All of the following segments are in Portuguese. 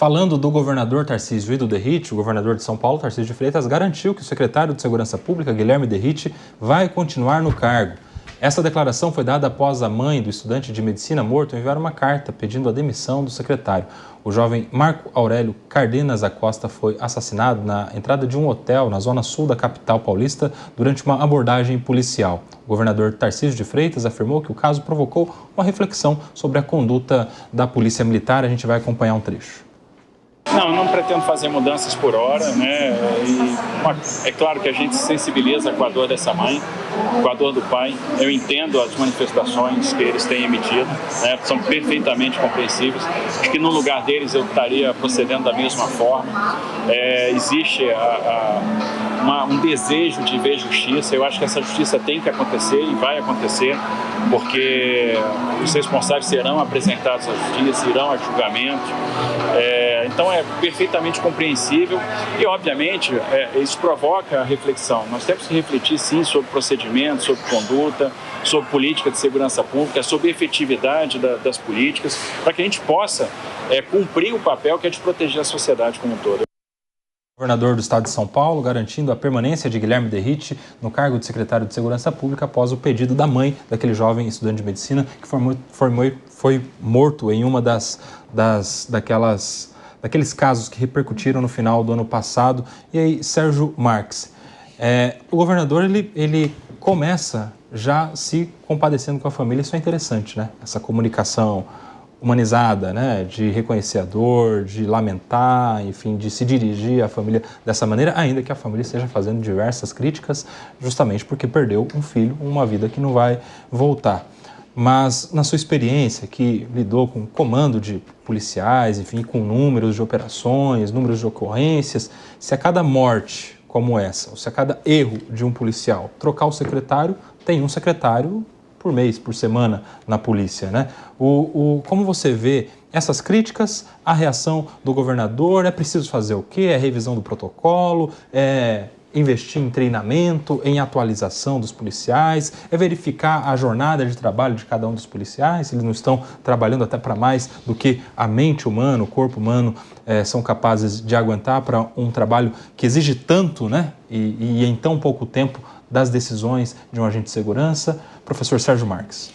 Falando do governador Tarcísio e do Derrite, o governador de São Paulo, Tarcísio de Freitas, garantiu que o secretário de Segurança Pública, Guilherme Derrite, vai continuar no cargo. Essa declaração foi dada após a mãe do estudante de medicina morto enviar uma carta pedindo a demissão do secretário. O jovem Marco Aurélio Cardenas Acosta foi assassinado na entrada de um hotel na zona sul da capital paulista durante uma abordagem policial. O governador Tarcísio de Freitas afirmou que o caso provocou uma reflexão sobre a conduta da polícia militar. A gente vai acompanhar um trecho. Não, eu não pretendo fazer mudanças por hora, né? É claro que a gente se sensibiliza com a dor dessa mãe, com a dor do pai. Eu entendo as manifestações que eles têm emitido, né? São perfeitamente compreensíveis. Acho que no lugar deles eu estaria procedendo da mesma forma. Existe um desejo de ver justiça. Eu acho que essa justiça tem que acontecer e vai acontecer, porque os responsáveis serão apresentados à justiça, irão a julgamento. Então é perfeitamente compreensível e, obviamente, isso provoca a reflexão. Nós temos que refletir, sim, sobre procedimentos, sobre conduta, sobre política de segurança pública, sobre efetividade das políticas, para que a gente possa cumprir o papel que é de proteger a sociedade como um todo. O governador do estado de São Paulo garantindo a permanência de Guilherme Derrite no cargo de secretário de Segurança Pública após o pedido da mãe daquele jovem estudante de medicina que foi morto em uma daqueles casos que repercutiram no final do ano passado. E aí, Sérgio Marques, o governador ele começa já se compadecendo com a família. Isso é interessante, né? Essa comunicação humanizada, né? De reconhecer a dor, de lamentar, enfim, de se dirigir à família dessa maneira, ainda que a família esteja fazendo diversas críticas, justamente porque perdeu um filho, uma vida que não vai voltar. Mas, na sua experiência, que lidou com comando de policiais, enfim, com números de operações, números de ocorrências, se a cada morte como essa, ou se a cada erro de um policial trocar o secretário, tem um secretário por mês, por semana na polícia, né? Como você vê essas críticas, a reação do governador? É preciso fazer o quê? É revisão do protocolo? É investir em treinamento, em atualização dos policiais, é verificar a jornada de trabalho de cada um dos policiais, se eles não estão trabalhando até para mais do que a mente humana, o corpo humano são capazes de aguentar para um trabalho que exige tanto, né? E em tão pouco tempo das decisões de um agente de segurança. Professor Sérgio Marques.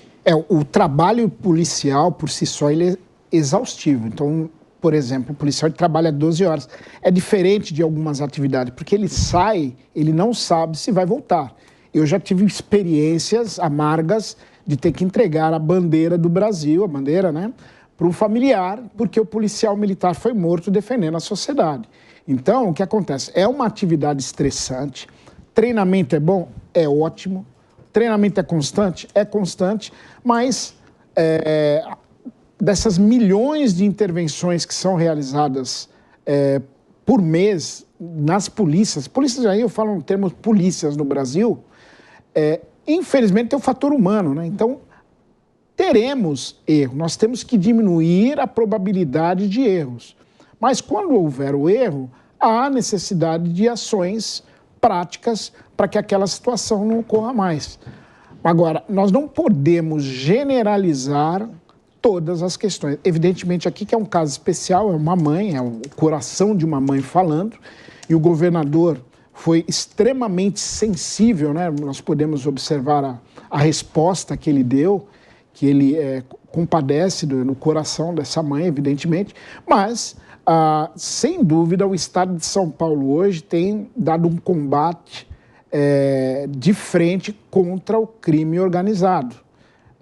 O trabalho policial, por si só, ele é exaustivo. Então, por exemplo, o policial trabalha 12 horas. É diferente de algumas atividades, porque ele sai, ele não sabe se vai voltar. Eu já tive experiências amargas de ter que entregar a bandeira do Brasil, a bandeira, né, para um familiar, porque o policial militar foi morto defendendo a sociedade. Então, o que acontece? É uma atividade estressante. Treinamento é bom? É ótimo. Treinamento é constante, mas dessas milhões de intervenções que são realizadas por mês nas polícias, aí eu falo no termo polícias no Brasil, infelizmente tem o fator humano, né? Então, teremos erro, nós temos que diminuir a probabilidade de erros. Mas quando houver o erro, há necessidade de ações práticas para que aquela situação não ocorra mais. Agora, nós não podemos generalizar todas as questões. Evidentemente, aqui que é um caso especial, é uma mãe, é o coração de uma mãe falando, e o governador foi extremamente sensível, né? Nós podemos observar a resposta que ele deu, que ele compadece no coração dessa mãe, evidentemente, mas, sem dúvida, o estado de São Paulo hoje tem dado um combate de frente contra o crime organizado.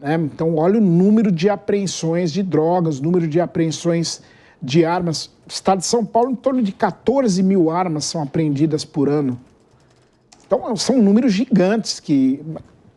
Então, olha o número de apreensões de drogas, o número de apreensões de armas. O estado de São Paulo, em torno de 14 mil armas são apreendidas por ano. Então, são números gigantes,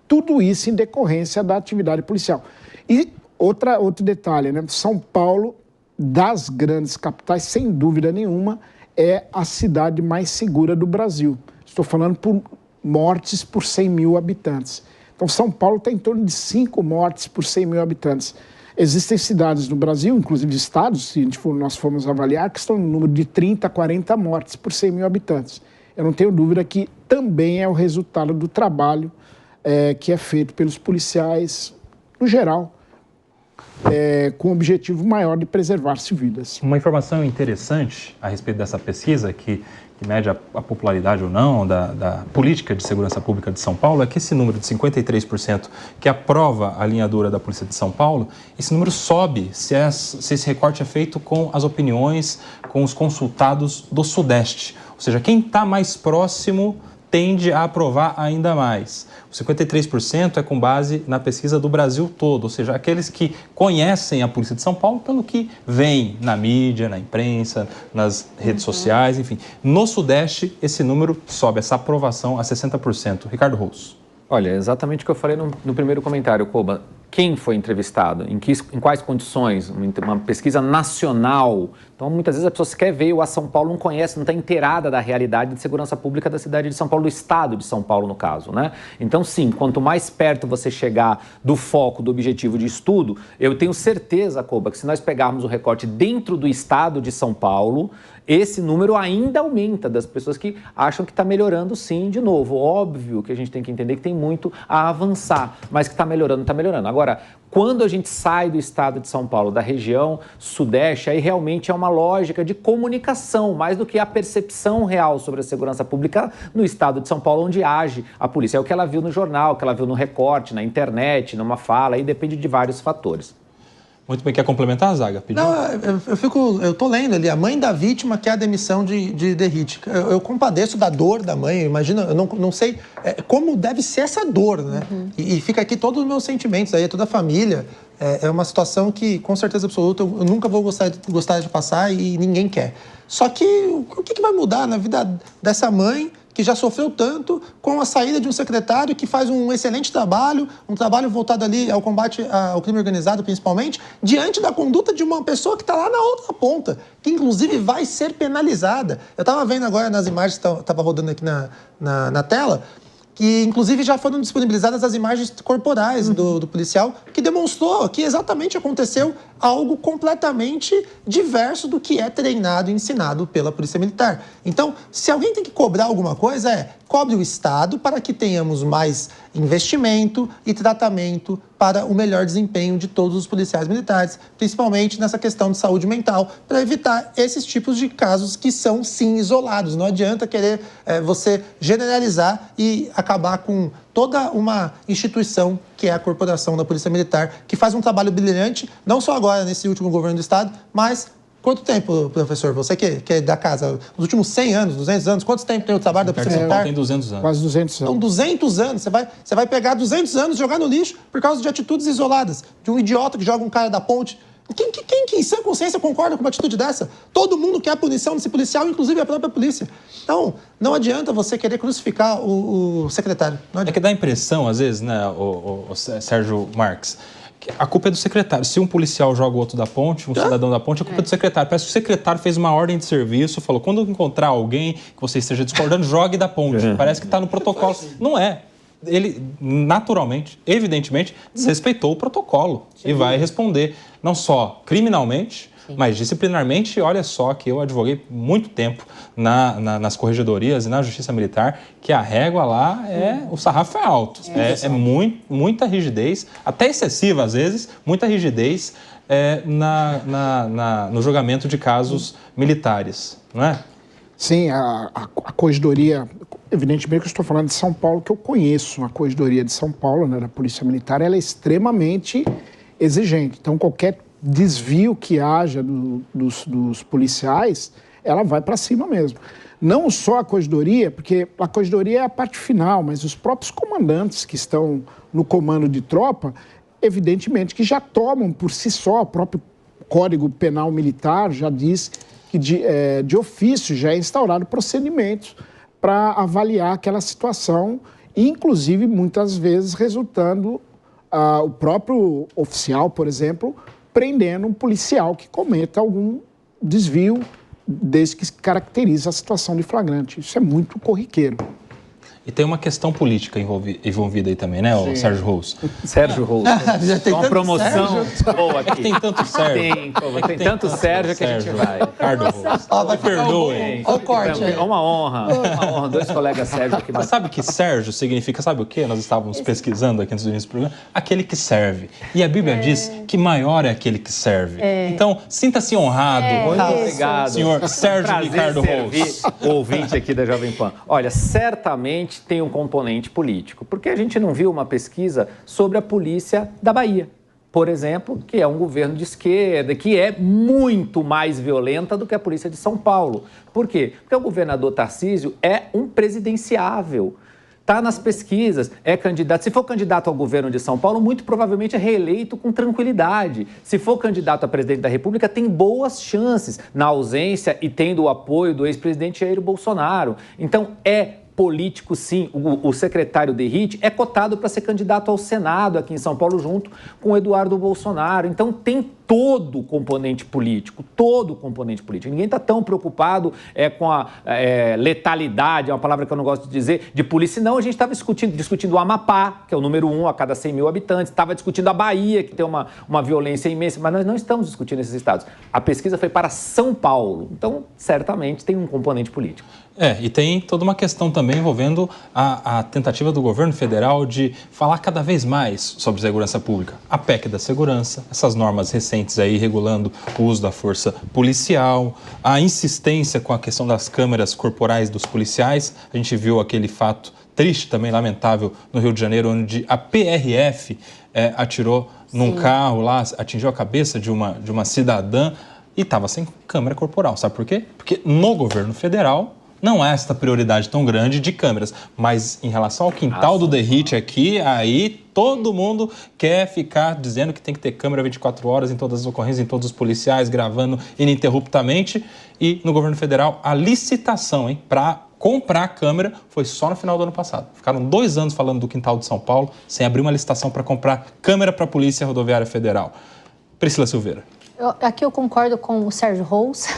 tudo isso em decorrência da atividade policial. E outro detalhe, né? São Paulo, das grandes capitais, sem dúvida nenhuma, é a cidade mais segura do Brasil. Estou falando por mortes por 100 mil habitantes. Então, São Paulo está em torno de 5 mortes por 100 mil habitantes. Existem cidades no Brasil, inclusive estados, se nós formos avaliar, que estão no número de 30, 40 mortes por 100 mil habitantes. Eu não tenho dúvida que também é o resultado do trabalho que é feito pelos policiais, no geral, com o objetivo maior de preservar-se vidas. Uma informação interessante a respeito dessa pesquisa, que mede a popularidade ou não da política de segurança pública de São Paulo, é que esse número de 53% que aprova a linha dura da Polícia de São Paulo, esse número sobe se esse recorte é feito com as opiniões, com os consultados do Sudeste. Ou seja, quem está mais próximo tende a aprovar ainda mais. O 53% é com base na pesquisa do Brasil todo, ou seja, aqueles que conhecem a Polícia de São Paulo pelo que vem na mídia, na imprensa, nas redes sociais, enfim. No Sudeste, esse número sobe, essa aprovação a 60%. Ricardo Rousso. Olha, exatamente o que eu falei no primeiro comentário, Koba. Quem foi entrevistado? Em quais condições? Uma pesquisa nacional. Então, muitas vezes a pessoa sequer veio a São Paulo, não conhece, não está inteirada da realidade de segurança pública da cidade de São Paulo, do estado de São Paulo, no caso, né? Então, sim, quanto mais perto você chegar do foco, do objetivo de estudo, eu tenho certeza, Koba, que se nós pegarmos o recorte dentro do estado de São Paulo, esse número ainda aumenta das pessoas que acham que está melhorando, sim, de novo. Óbvio que a gente tem que entender que tem muito a avançar, mas que está melhorando, está melhorando. Agora, quando a gente sai do estado de São Paulo, da região sudeste, aí realmente é uma lógica de comunicação, mais do que a percepção real sobre a segurança pública no estado de São Paulo, onde age a polícia. É o que ela viu no jornal, o que ela viu no recorte, na internet, numa fala, aí depende de vários fatores. Muito bem, quer complementar, Zaga? Pediu? Não, eu tô lendo ali, a mãe da vítima quer a demissão de Derrite. Eu compadeço da dor da mãe, imagina, eu não sei como deve ser essa dor, né? E fica aqui todos os meus sentimentos, aí toda a família. É uma situação que, com certeza absoluta, eu nunca vou gostar de passar e ninguém quer. Só que o que vai mudar na vida dessa mãe que já sofreu tanto com a saída de um secretário que faz um excelente trabalho, um trabalho voltado ali ao combate ao crime organizado, principalmente, diante da conduta de uma pessoa que está lá na outra ponta, que inclusive vai ser penalizada. Eu estava vendo agora nas imagens que estava rodando aqui na tela, que inclusive já foram disponibilizadas as imagens corporais do policial, que demonstrou que exatamente aconteceu algo completamente diverso do que é treinado e ensinado pela Polícia Militar. Então, se alguém tem que cobrar alguma coisa, cobre o Estado para que tenhamos mais investimento e tratamento para o melhor desempenho de todos os policiais militares, principalmente nessa questão de saúde mental, para evitar esses tipos de casos que são, sim, isolados. Não adianta querer você generalizar e acabar com toda uma instituição que é a Corporação da Polícia Militar, que faz um trabalho brilhante, não só agora nesse último governo do Estado, mas quanto tempo, professor? Você que é da casa, nos últimos 100 anos, 200 anos, quanto tempo tem o trabalho da Polícia Militar? Tem 200 anos. Quase 200 anos. Então, 200 anos. Você vai pegar 200 anos e jogar no lixo por causa de atitudes isoladas, de um idiota que joga um cara da ponte. Quem que em sã consciência concorda com uma atitude dessa? Todo mundo quer a punição desse policial, inclusive a própria polícia. Então, não adianta você querer crucificar o secretário. É que dá a impressão, às vezes, né, o Sérgio Marques, que a culpa é do secretário. Se um policial joga o outro da ponte, um cidadão da ponte, a culpa é do secretário. Parece que o secretário fez uma ordem de serviço, falou, quando encontrar alguém que você esteja discordando, jogue da ponte. Parece que está no protocolo. Não é. Ele, naturalmente, evidentemente, desrespeitou o protocolo e vai responder, não só criminalmente, mas disciplinarmente. Olha só que eu advoguei muito tempo nas corregedorias e na Justiça Militar, que a régua lá o sarrafo é alto. Muita rigidez, até excessiva às vezes, muita rigidez no julgamento de casos militares, não é? Sim, a corregedoria, evidentemente que eu estou falando de São Paulo, que eu conheço a corregedoria de São Paulo, né, da Polícia Militar, ela é extremamente exigente. Então, qualquer desvio que haja dos policiais, ela vai para cima mesmo. Não só a corregedoria, porque a corregedoria é a parte final, mas os próprios comandantes que estão no comando de tropa, evidentemente que já tomam por si só, o próprio Código Penal Militar já diz que de ofício já é instaurado procedimentos para avaliar aquela situação, inclusive muitas vezes resultando o próprio oficial, por exemplo, prendendo um policial que cometa algum desvio desde que caracteriza a situação de flagrante. Isso é muito corriqueiro. E tem uma questão política envolvida aí também, né, o Sérgio Rose? Sérgio Rose. Já tem uma promoção boa aqui. Tem tanto Sérgio. Tem tanto Sérgio que a gente vai. Ricardo Rose. Me perdoe. Olha o corte aí. É uma honra. Dois colegas Sérgio aqui. Mas sabe que Sérgio significa, sabe o quê? Nós estávamos pesquisando aqui antes do início do programa. Aquele que serve. E a Bíblia diz que maior é aquele que serve. Então, sinta-se honrado. Muito obrigado. Senhor Sérgio Ricardo Rose. O ouvinte aqui da Jovem Pan. Olha, certamente tem um componente político, porque a gente não viu uma pesquisa sobre a polícia da Bahia, por exemplo, que é um governo de esquerda, que é muito mais violenta do que a polícia de São Paulo. Por quê? Porque o governador Tarcísio é um presidenciável. Está nas pesquisas, é candidato. Se for candidato ao governo de São Paulo, muito provavelmente é reeleito com tranquilidade. Se for candidato a presidente da República, tem boas chances, na ausência e tendo o apoio do ex-presidente Jair Bolsonaro. Então, é político, sim. O secretário Derrite é cotado para ser candidato ao Senado aqui em São Paulo, junto com o Eduardo Bolsonaro. Então, tem todo o componente político, todo o componente político. Ninguém está tão preocupado com a letalidade, é uma palavra que eu não gosto de dizer, de polícia. Não, a gente estava discutindo o Amapá, que é o número 1 a cada 100 mil habitantes, estava discutindo a Bahia, que tem uma violência imensa, mas nós não estamos discutindo esses estados. A pesquisa foi para São Paulo, então certamente tem um componente político. E tem toda uma questão também envolvendo a tentativa do governo federal de falar cada vez mais sobre segurança pública. A PEC da segurança, essas normas recentes aí regulando o uso da força policial, a insistência com a questão das câmeras corporais dos policiais. A gente viu aquele fato triste, também lamentável, no Rio de Janeiro, onde a PRF atirou num carro lá, atingiu a cabeça de uma cidadã e estava sem câmera corporal. Sabe por quê? Porque no governo federal não há esta prioridade tão grande de câmeras, mas em relação ao quintal do Derrite aqui, aí todo mundo quer ficar dizendo que tem que ter câmera 24 horas em todas as ocorrências, em todos os policiais, gravando ininterruptamente. E no governo federal, a licitação para comprar a câmera foi só no final do ano passado. Ficaram 2 anos falando do quintal de São Paulo, sem abrir uma licitação para comprar câmera para a Polícia Rodoviária Federal. Priscila Silveira. Aqui eu concordo com o Sérgio Rose,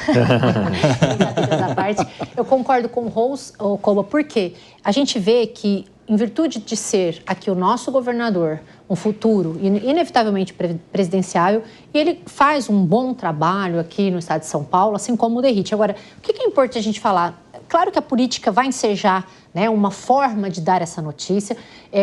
eu concordo com o Rose, Coba, porque a gente vê que, em virtude de ser aqui o nosso governador, um futuro inevitavelmente presidenciável, e ele faz um bom trabalho aqui no estado de São Paulo, assim como o Derrite. Agora, o que é importante a gente falar? Claro que a política vai ensejar, né, uma forma de dar essa notícia.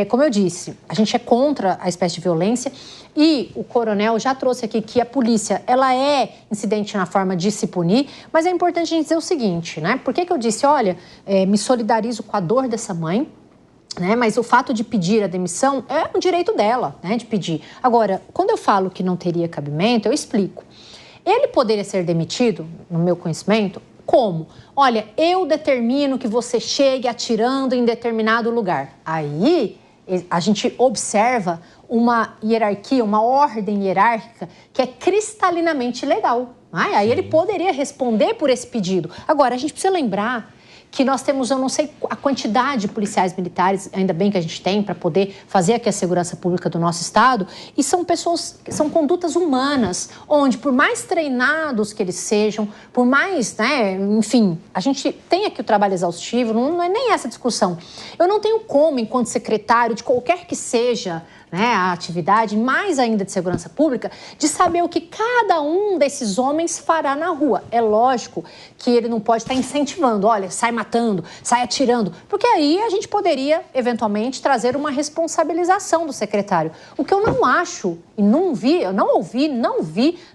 Como eu disse, a gente é contra a espécie de violência e o coronel já trouxe aqui que a polícia ela é incidente na forma de se punir, mas é importante a gente dizer o seguinte, né? Por que eu disse, olha, me solidarizo com a dor dessa mãe, né? Mas o fato de pedir a demissão é um direito dela, né, de pedir. Agora, quando eu falo que não teria cabimento, eu explico. Ele poderia ser demitido, no meu conhecimento, como? Olha, eu determino que você chegue atirando em determinado lugar. Aí a gente observa uma hierarquia, uma ordem hierárquica que é cristalinamente legal. Aí ele poderia responder por esse pedido. Agora, a gente precisa lembrar que nós temos, eu não sei a quantidade de policiais militares, ainda bem que a gente tem, para poder fazer aqui a segurança pública do nosso estado, e são pessoas, são condutas humanas, onde por mais treinados que eles sejam, por mais, né, enfim, a gente tem aqui o trabalho exaustivo, não é nem essa discussão. Eu não tenho como, enquanto secretário de qualquer que seja, né, a atividade, mais ainda de segurança pública, de saber o que cada um desses homens fará na rua. É lógico que ele não pode estar incentivando, olha, sai matando, sai atirando, porque aí a gente poderia, eventualmente, trazer uma responsabilização do secretário. O que eu não acho, e não vi, eu não ouvi,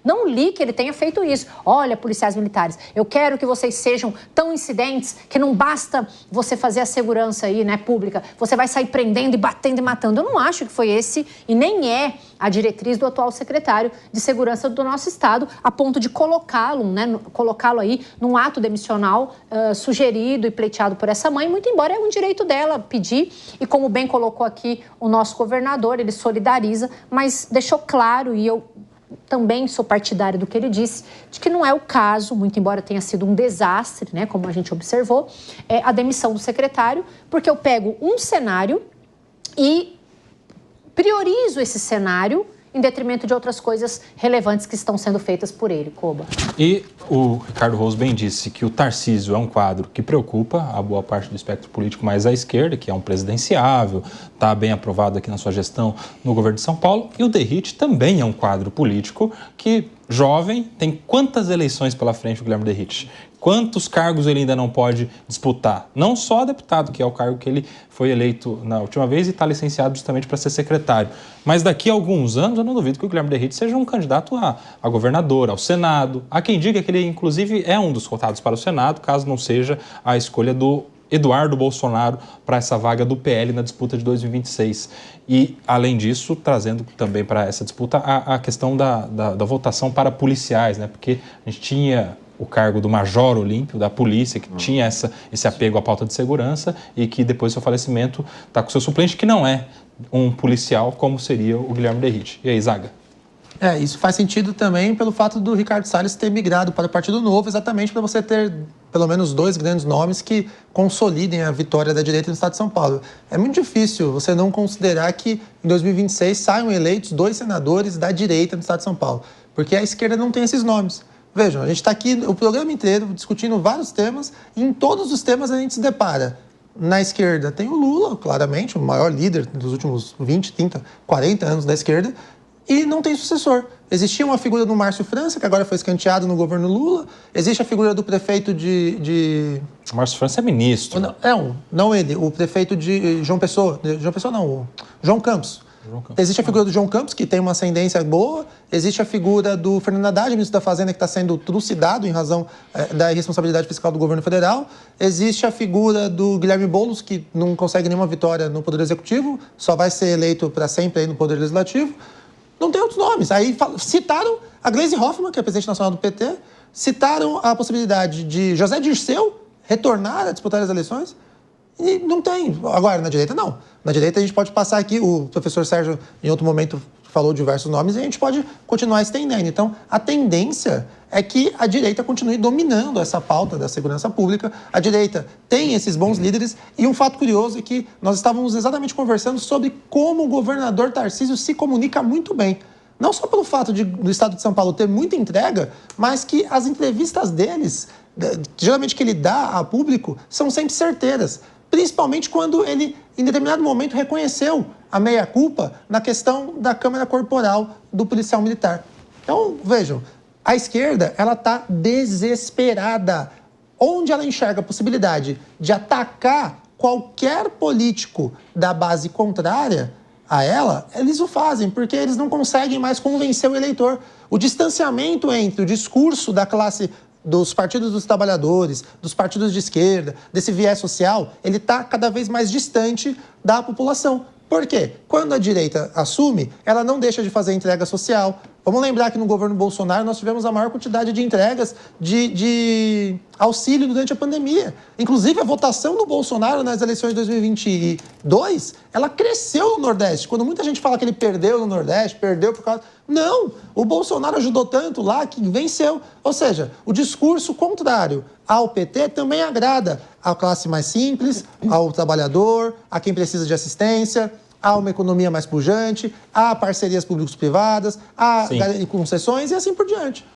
não li que ele tenha feito isso. Olha, policiais militares, eu quero que vocês sejam tão incidentes que não basta você fazer a segurança aí, né, pública, você vai sair prendendo e batendo e matando. Eu não acho que foi esse e nem é a diretriz do atual secretário de Segurança do nosso estado, a ponto de colocá-lo, né, colocá-lo aí num ato demissional sugerido e pleiteado por essa mãe, muito embora é um direito dela pedir, e como bem colocou aqui o nosso governador, ele solidariza, mas deixou claro, e eu também sou partidária do que ele disse, de que não é o caso, muito embora tenha sido um desastre, né, como a gente observou, a demissão do secretário, porque eu pego um cenário e priorizo esse cenário em detrimento de outras coisas relevantes que estão sendo feitas por ele, Koba. E o Ricardo Rose bem disse que o Tarcísio é um quadro que preocupa a boa parte do espectro político mais à esquerda, que é um presidenciável, está bem aprovado aqui na sua gestão no governo de São Paulo, e o Derrite também é um quadro político que, jovem, tem quantas eleições pela frente o Guilherme Derrite? Quantos cargos ele ainda não pode disputar? Não só deputado, que é o cargo que ele foi eleito na última vez e está licenciado justamente para ser secretário. Mas daqui a alguns anos, eu não duvido que o Guilherme Derrite seja um candidato a governador, ao Senado. Há quem diga que ele, inclusive, é um dos cotados para o Senado, caso não seja a escolha do Eduardo Bolsonaro para essa vaga do PL na disputa de 2026. E, além disso, trazendo também para essa disputa a questão da votação para policiais, né? Porque a gente tinha o cargo do Major Olímpio, da polícia, que tinha esse apego à pauta de segurança e que depois do seu falecimento está com seu suplente, que não é um policial como seria o Guilherme Derrite. E aí, Zaga? Isso faz sentido também pelo fato do Ricardo Salles ter migrado para o Partido Novo, exatamente para você ter pelo menos 2 grandes nomes que consolidem a vitória da direita no estado de São Paulo. É muito difícil você não considerar que em 2026 saiam eleitos 2 senadores da direita no estado de São Paulo, porque a esquerda não tem esses nomes. Vejam, a gente está aqui o programa inteiro discutindo vários temas e em todos os temas a gente se depara. Na esquerda tem o Lula, claramente, o maior líder dos últimos 20, 30, 40 anos da esquerda, e não tem sucessor. Existia uma figura do Márcio França, que agora foi escanteado no governo Lula. Existe a figura do prefeito de... O Márcio França é ministro. Não ele, o prefeito de João Pessoa. João Pessoa não, o João Campos. Existe a figura do João Campos, que tem uma ascendência boa. Existe a figura do Fernando Haddad, ministro da Fazenda, que está sendo trucidado em razão da irresponsabilidade fiscal do governo federal. Existe a figura do Guilherme Boulos, que não consegue nenhuma vitória no Poder Executivo, só vai ser eleito para sempre aí no Poder Legislativo. Não tem outros nomes. Aí citaram a Gleisi Hoffmann, que é presidente nacional do PT, citaram a possibilidade de José Dirceu retornar a disputar as eleições. E não tem. Agora, na direita, não. Na direita, a gente pode passar aqui, o professor Sérgio, em outro momento, falou diversos nomes, e a gente pode continuar estendendo. Então, a tendência é que a direita continue dominando essa pauta da segurança pública. A direita tem esses bons líderes, e um fato curioso é que nós estávamos exatamente conversando sobre como o governador Tarcísio se comunica muito bem. Não só pelo fato do estado de São Paulo ter muita entrega, mas que as entrevistas deles, geralmente que ele dá a público, são sempre certeiras. Principalmente quando ele, em determinado momento, reconheceu a meia-culpa na questão da câmera corporal do policial militar. Então, vejam, a esquerda, ela está desesperada. Onde ela enxerga a possibilidade de atacar qualquer político da base contrária a ela, eles o fazem, porque eles não conseguem mais convencer o eleitor. O distanciamento entre o discurso da classe dos partidos dos trabalhadores, dos partidos de esquerda, desse viés social, ele está cada vez mais distante da população. Por quê? Quando a direita assume, ela não deixa de fazer entrega social. Vamos lembrar que no governo Bolsonaro nós tivemos a maior quantidade de entregas de auxílio durante a pandemia. Inclusive, a votação do Bolsonaro nas eleições de 2022, ela cresceu no Nordeste. Quando muita gente fala que ele perdeu no Nordeste, perdeu por causa... Não! O Bolsonaro ajudou tanto lá que venceu. Ou seja, o discurso contrário ao PT também agrada à classe mais simples, ao trabalhador, a quem precisa de assistência, a uma economia mais pujante, a parcerias públicos-privadas, a concessões e assim por diante.